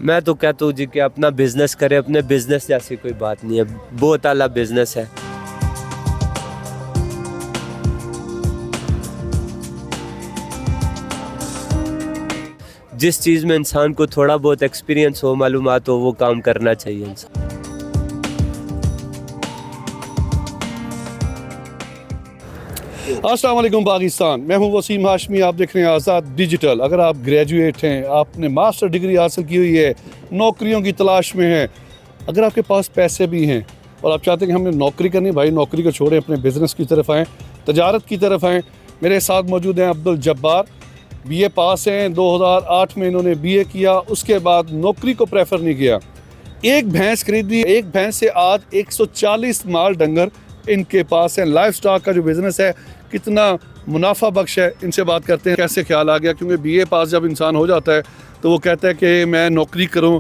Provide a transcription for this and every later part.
میں تو کہتا ہوں جی کہ اپنا بزنس کرے, اپنے بزنس جیسی کوئی بات نہیں ہے, بہت اعلیٰ بزنس ہے. جس چیز میں انسان کو تھوڑا بہت ایکسپیرینس ہو, معلومات ہو, وہ کام کرنا چاہیے انسان. السلام علیکم پاکستان, میں ہوں وسیم ہاشمی, آپ دیکھ رہے ہیں آزاد ڈیجیٹل. اگر آپ گریجویٹ ہیں, آپ نے ماسٹر ڈگری حاصل کی ہوئی ہے, نوکریوں کی تلاش میں ہیں, اگر آپ کے پاس پیسے بھی ہیں اور آپ چاہتے ہیں کہ ہم نے نوکری کرنی, بھائی نوکری کو چھوڑیں, اپنے بزنس کی طرف آئیں, تجارت کی طرف آئیں. میرے ساتھ موجود ہیں عبدالجبار, بی اے پاس ہیں, 2008 میں انہوں نے بی اے کیا, اس کے بعد نوکری کو پریفر نہیں کیا. ایک بھینس خریدی, ایک بھینس سے آج 140 مال ڈنگر ان کے پاس ہیں. لائف سٹاک کا جو بزنس ہے کتنا منافع بخش ہے, ان سے بات کرتے ہیں کیسے خیال آ گیا. کیونکہ بی اے پاس جب انسان ہو جاتا ہے تو وہ کہتا ہے کہ میں نوکری کروں,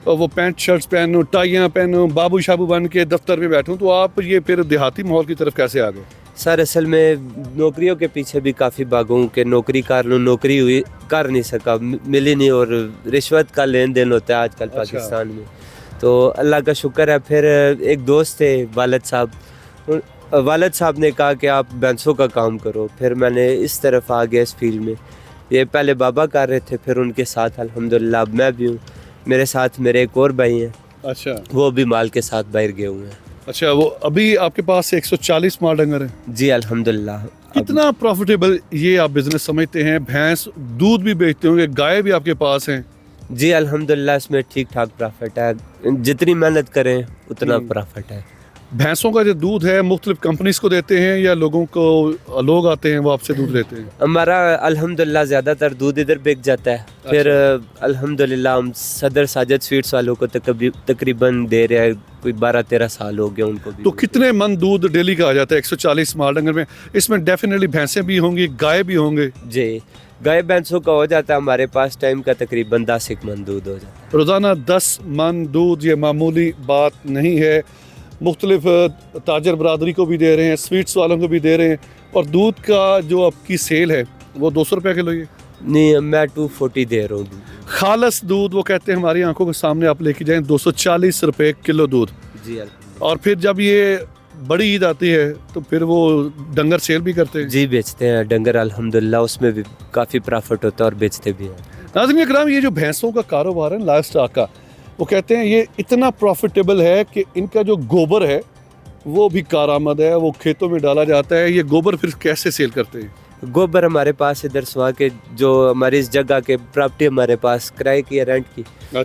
وہ پینٹ شرٹس پہنوں, ٹائیاں پہنوں, بابو شابو بن کے دفتر میں بیٹھوں. تو آپ یہ پھر دیہاتی ماحول کی طرف کیسے آ گئے؟ سر اصل میں نوکریوں کے پیچھے بھی کافی بھاگوں کہ نوکری کر لوں, نوکری ہوئی کر نہیں سکا, ملی نہیں, اور رشوت کا لین دین ہوتا ہے آج کل پاکستان میں. تو اللہ کا شکر ہے, پھر ایک دوست تھے والد صاحب نے کہا کہ آپ بینسوں کا کام کرو. پھر میں نے اس طرف آ گیا اس فیلڈ میں. یہ پہلے بابا کر رہے تھے, پھر ان کے ساتھ الحمدللہ اب میں بھی ہوں. میرے ساتھ میرے ایک اور بھائی ہیں, اچھا, وہ بھی مال کے ساتھ باہر گئے ہوئے ہیں. اچھا, وہ ابھی آپ کے پاس 140 مال ڈنگر ہیں؟ جی الحمدللہ. کتنا پروفیٹیبل یہ آپ بزنس سمجھتے ہیں؟ بھینس دودھ بھی بیچتے ہوں گے, گائے بھی آپ کے پاس ہیں؟ جی الحمدللہ اس میں ٹھیک ٹھاک پرافٹ ہے, جتنی محنت کریں اتنا پرافٹ ہے. بھینسوں کا جو دودھ ہے مختلف کمپنیز کو دیتے ہیں یا لوگوں کو, لوگ آتے ہیں وہ آپ سے دودھ لیتے ہیں؟ ہمارا الحمدللہ زیادہ تر دودھ ادھر بک جاتا ہے. پھر الحمدللہ ہم صدر ساجد سویٹس والوں کو تقریباً دے رہے ہیں, کوئی 12-13 سال ہو گئے ان کو بھی. تو کتنے من دودھ ڈیلی کا آ جاتا ہے 140 مال ڈنگر میں؟ اس میں ڈیفینیٹلی بھینسیں بھی ہوں گی, گائے بھی ہوں گے؟ جی گائے بھینسوں کا ہو جاتا ہے ہمارے پاس ٹائم کا تقریباً 10 من دودھ ہو جاتا ہے روزانہ. 10 من دودھ یہ معمولی بات نہیں ہے. مختلف تاجر برادری کو بھی دے رہے ہیں, سویٹس والوں کو بھی دے رہے ہیں. اور دودھ کا جو آپ کی سیل ہے وہ 200 روپے کلو ہے؟ نہیں, میں 240 دے رہا ہوں. خالص دودھ وہ کہتے ہیں ہماری آنکھوں کے سامنے آپ لے کے جائیں 240 روپے کلو دودھ. جی اور پھر جب یہ بڑی عید آتی ہے تو پھر وہ ڈنگر سیل بھی کرتے ہیں؟ جی بیچتے ہیں ڈنگر الحمدللہ, اس میں بھی کافی پرافٹ ہوتا ہے اور بیچتے بھی ہیں. ناظرین اکرام, یہ جو بھینسوں کا کاروبار ہے لائف سٹاک کا, وہ کہتے ہیں یہ اتنا پروفیٹیبل ہے کہ ان کا جو گوبر ہے وہ بھی کارآمد ہے, وہ کھیتوں میں ڈالا جاتا ہے. یہ گوبر پھر کیسے سیل کرتے ہیں؟ گوبر ہمارے پاس ادھر سوا کے جو ہماری اس جگہ کے پراپرٹی ہمارے پاس کرائے کی ہے, رینٹ کی,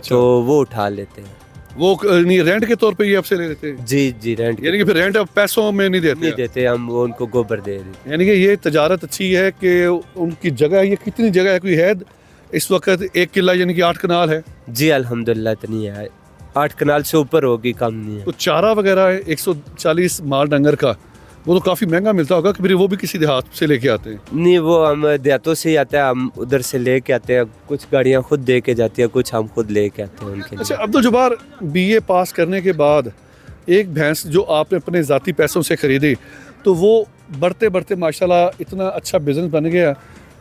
تو وہ اٹھا لیتے ہیں. وہ رینٹ کے طور پہ یہ آپ سے لے لیتے ہیں؟ جی رینٹ, یعنی کہ پھر رینٹ آپ پیسوں میں نہیں دیتے, ہم وہ ان کو گوبر دے رہے ہیں. یعنی کہ یہ تجارت اچھی ہے کہ ان کی جگہ, یہ کتنی جگہ ہے کوئی ہے اس وقت؟ 1 کلہ یعنی کہ 8 کنال ہے؟ جی الحمدللہ اتنی ہے, 8 کنال سے اوپر ہوگی, کم نہیں ہے. تو چارہ وغیرہ ہے 140 مال ڈنگر کا, وہ تو کافی مہنگا ملتا ہوگا کہ پھر وہ بھی کسی دیہات سے لے کے آتے ہیں؟ نہیں, وہ ہم دیہاتوں سے ہی آتا ہے, ہم ادھر سے لے کے آتے ہیں. کچھ گاڑیاں خود دے کے جاتی ہیں, کچھ ہم خود لے کے آتے ہیں ان کے لیے. اچھا عبدالجبار, بی اے پاس کرنے کے بعد ایک بھینس جو آپ نے اپنے ذاتی پیسوں سے خریدی تو وہ بڑھتے بڑھتے ماشاءاللہ اتنا اچھا بزنس بن گیا.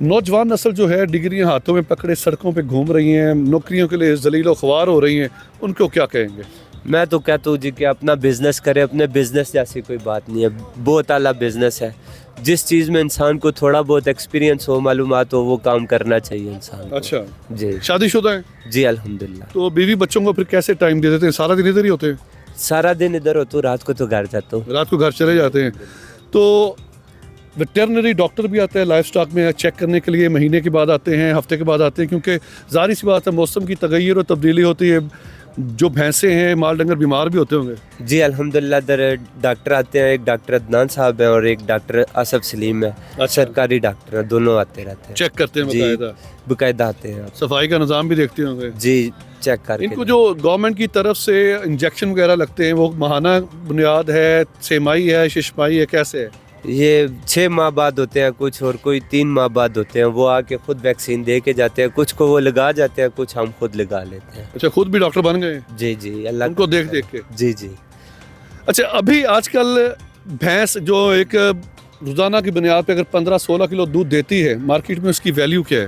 نوجوان نسل جو ہے ڈگریاں ہاتھوں میں پکڑے سڑکوں پہ گھوم رہی ہیں, نوکریوں کے لیے ذلیل و خوار ہو رہی ہیں, ان کو کیا کہیں گے؟ میں تو کہتا ہوں جی کہ اپنا بزنس کرے, اپنے بزنس جیسی کوئی بات نہیں ہے, بہت اعلیٰ بزنس ہے. جس چیز میں انسان کو تھوڑا بہت ایکسپیرینس ہو, معلومات ہو, وہ کام کرنا چاہیے انسان کو. اچھا, جی شادی شدہ ہیں؟ جی الحمدللہ. تو بیوی بچوں کو پھر کیسے ٹائم دے دیتے ہیں؟ سارا دن ادھر ہی ہوتے ہیں؟ سارا دن ادھر ہوتا ہوں, رات کو تو گھر جاتا ہوں. رات کو گھر چلے جاتے ہیں. تو ویٹرنری ڈاکٹر بھی آتا ہے لائف سٹاک میں چیک کرنے کے لیے, مہینے کے بعد آتے ہیں, ہفتے کے بعد آتے ہیں, کیونکہ ظاہر سی بات ہے موسم کی تغیر و تبدیلی ہوتی ہے, جو بھینسیں ہیں مال ڈنگر بیمار بھی ہوتے ہوں گے؟ جی الحمدللہ ادھر ڈاکٹر آتے ہیں, ایک ڈاکٹر عدنان صاحب ہیں اور ایک ڈاکٹر آصف سلیم ہے. سرکاری ڈاکٹر ہیں, دونوں آتے رہتے ہیں, چیک کرتے ہیں باقاعدہ؟ باقاعدہ آتے ہیں. صفائی کا نظام بھی دیکھتے ہوں گے؟ جی چیک کر ان کو جو گورنمنٹ کی طرف سے انجیکشن وغیرہ لگتے ہیں وہ ماہانہ بنیاد ہے, سیمائی ہے, ششمائی ہے, کیسے ہے؟ یہ 6 ماہ بعد ہوتے ہیں کچھ, اور کوئی 3 ماہ بعد ہوتے ہیں. وہ آ کے خود ویکسین دے کے جاتے ہیں, کچھ کو وہ لگا جاتے ہیں, کچھ ہم خود لگا لیتے ہیں. اچھا, خود بھی ڈاکٹر بن گئے؟ جی اللہ ان کو دیکھ کے؟ جی. اچھا, ابھی آج کل بھینس جو ایک روزانہ کی بنیاد پہ اگر 15-16 کلو دودھ دیتی ہے, مارکیٹ میں اس کی ویلیو کیا ہے؟